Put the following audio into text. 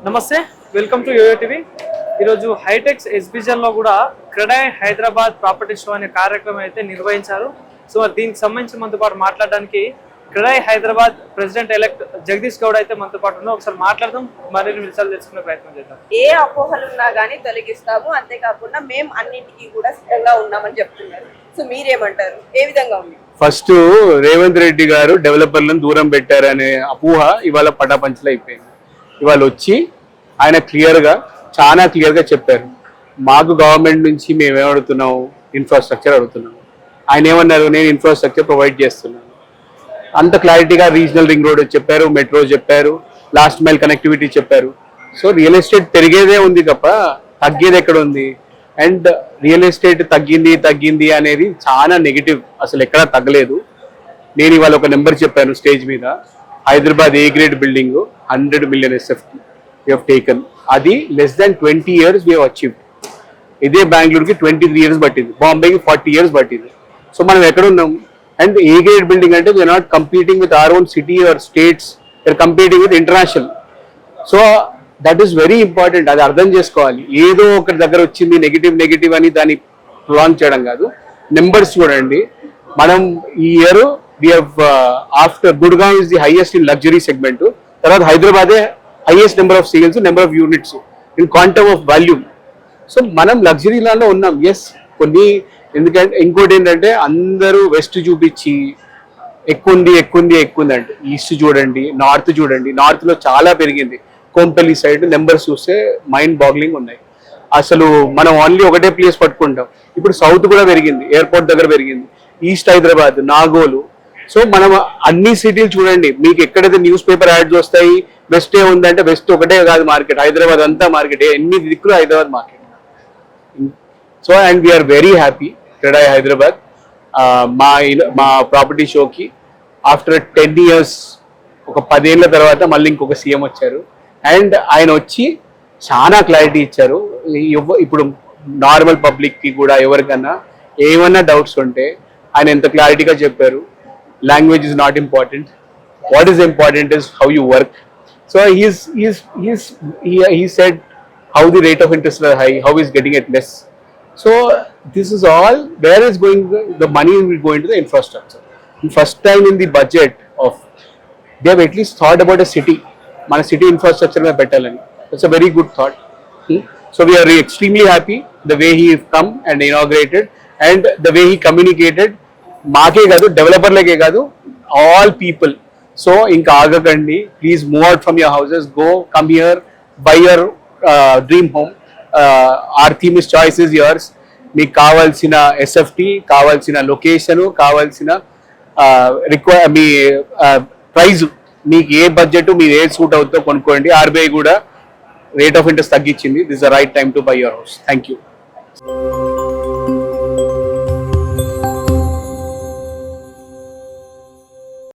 నమస్తే, welcome to yo-yo TV. ఈరోజు హైటెక్స్ ఎగ్జిబిషన్లో కూడా క్రెడాయ్ హైదరాబాద్ ప్రాపర్టీ షో అనే కార్యక్రమం అయితే నిర్వహించారు. సో దీనికి సంబంధించి మనతో పాటు మాట్లాడడానికి క్రెడాయ్ హైదరాబాద్ ప్రెసిడెంట్ ఎలెక్ట్ జగదీష్ గౌడ్ అయితే మనతో పాటు ఉన్నాం. ఒకసారి మాట్లాడదాం, మరిన్ని విషయాలు తెలుసుకునే ప్రయత్నం చేద్దాం. ఏ అపోహలు ఉన్నా కానీ తొలగిస్తాము, అంతేకాకుండా మేము అన్నింటికి కూడా సిద్ధంగా ఉన్నామని చెప్తున్నారు. సో మీరేమంటారు, ఏ విధంగా ఉంది? ఫస్ట్ రేవంత్ రెడ్డి గారు డెవలపర్లను దూరం పెట్టారనే అపోహ ఇవాళ పటాపంచలు అయిపోయింది. ఇవాళ వచ్చి ఆయన చాలా క్లియర్గా చెప్పారు, మాకు గవర్నమెంట్ నుంచి మేము ఏమడుగుతున్నాం, ఇన్ఫ్రాస్ట్రక్చర్ అడుగుతున్నాము. ఆయన ఏమన్నారు, నేను ఇన్ఫ్రాస్ట్రక్చర్ ప్రొవైడ్ చేస్తున్నాను. అంత క్లారిటీగా రీజనల్ రింగ్ రోడ్ చెప్పారు, మెట్రో చెప్పారు, లాస్ట్ మైల్ కనెక్టివిటీ చెప్పారు. సో రియల్ ఎస్టేట్ పెరిగేదే ఉంది తప్ప తగ్గేది ఎక్కడ ఉంది? అండ్ రియల్ ఎస్టేట్ తగ్గింది అనేది చాలా నెగిటివ్, అసలు ఎక్కడా తగ్గలేదు. నేను ఇవాళ ఒక నెంబర్ చెప్పాను స్టేజ్ మీద, హైదరాబాద్ ఏ grade building 100 million SFT we have taken. అది less than 20 years we have achieved. ఇదే బెంగళూరుకి 23 years పట్టింది, బాంబేకి 40 years పట్టింది. సో మనం ఎక్కడ ఉన్నాం? అండ్ ఏ గ్రేడ్ బిల్డింగ్ అంటే we're not competing with our own city or states, we're competing with international. So that is very important, అది అర్థం చేసుకోవాలి. ఏదో ఒకరి దగ్గర వచ్చింది నెగిటివ్ అని దాన్ని ప్రొలాంగ్ చేయడం కాదు. నెంబర్స్ చూడండి, మనం ఈ year we have after Gurgaon is the highest in luxury segment, తర్వాత హైదరాబాదే highest number of sales, number of units in quantum of volume. So మనం లగ్జరీ లాలో ఉన్నాం. ఎస్, కొన్ని ఎందుకంటే ఇంకోటి ఏంటంటే అందరూ వెస్ట్ చూపించి ఎక్కువ ఉంది అంటే ఈస్ట్ చూడండి, నార్త్ చూడండి, నార్త్లో చాలా పెరిగింది. కోంపల్లి సైడ్ నెంబర్స్ చూస్తే మైండ్ బాగ్లింగ్ ఉన్నాయి. అసలు మనం ఓన్లీ ఒకటే ప్లేస్ పట్టుకుంటాం. ఇప్పుడు సౌత్ కూడా పెరిగింది, ఎయిర్పోర్ట్ దగ్గర పెరిగింది, ఈస్ట్ హైదరాబాద్, నాగోలు. సో మనం అన్ని సిటీలు చూడండి, మీకు ఎక్కడైతే న్యూస్ పేపర్ యాడ్స్ వస్తాయి వెస్ట్ ఏ ఉందంటే వెస్ట్ ఒకటే కాదు మార్కెట్, హైదరాబాద్ అంతా మార్కెట్, 8 దిక్కులు Hyderabad market. So and we're very happy CREDAI Hyderabad మా ప్రాపర్టీ షోకి ఆఫ్టర్ 10 years, ఒక 10 ఏళ్ళ తర్వాత మళ్ళీ ఇంకొక సీఎం వచ్చారు. అండ్ ఆయన వచ్చి చాలా క్లారిటీ ఇచ్చారు. ఇప్పుడు నార్మల్ పబ్లిక్కి కూడా ఎవరికన్నా ఏమన్నా డౌట్స్ ఉంటే ఆయన ఎంత క్లారిటీగా చెప్పారు. Language is not important. What is important is how you work. So he said how the rate of interest are high, how is getting it less. So this is all where is going, the money will go into the infrastructure. And first time in the budget of they have at least thought about a city. Mana city infrastructure mein pettalani. That's a very good thought. So we are extremely happy the way he come and inaugurated and the way he communicated. మాకే కాదు, డెవలపర్లకే కాదు, all people. So ఇంకా ఆగకండి, please move out from your houses, go come here, buy your dream home. Our theme is choice is yours. మీకు కావాల్సిన SFT, కావాల్సిన location, కావాల్సిన మీ praise, మీకు ఏ బడ్జెట్, మీరు ఏ సూట్ అవుతుందో కొనుక్కోండి. ఆర్బీఐ కూడా రేట్ ఆఫ్ ఇంట్రెస్ట్ తగ్గించింది. This the right time to buy your house. Thank you.